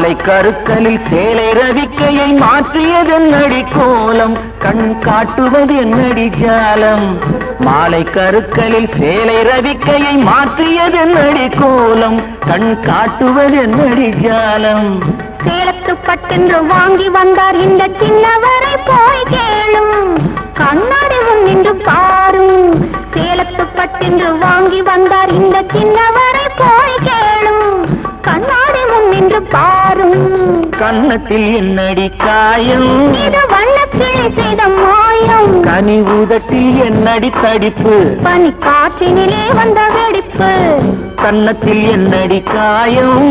மாலை கருக்கலில் சேலை ரவிக்கையை மாற்றியதென்னடி கோலம், கண் காட்டுவது என்னடி ஜாலம். மாலை கருக்கலில் சேலை ரவிக்கையை மாற்றியதென்னடி கோலம், கண் காட்டுவது என்னடி ஜாலம். சேலத்து பட்டென்று வாங்கி வந்தார் இந்த சின்னவரை போய் கேளும், கண்ணாடி முன் நின்று பாரும். சேலத்து பட்டென்று வாங்கி வந்தார் இந்த சின்னவரை போய் கேளும், கண்ணாடி முன் நின்று பாரும். கன்னத்தில் என்னடி காயம், இது வண்ணக்கிளி செய்த மாயம். கனி உதட்டில் என்னடி தடிப்பு, பனி காற்றினிலே வந்த வெடிப்பு. கன்னத்தில் என்னடி காயம்,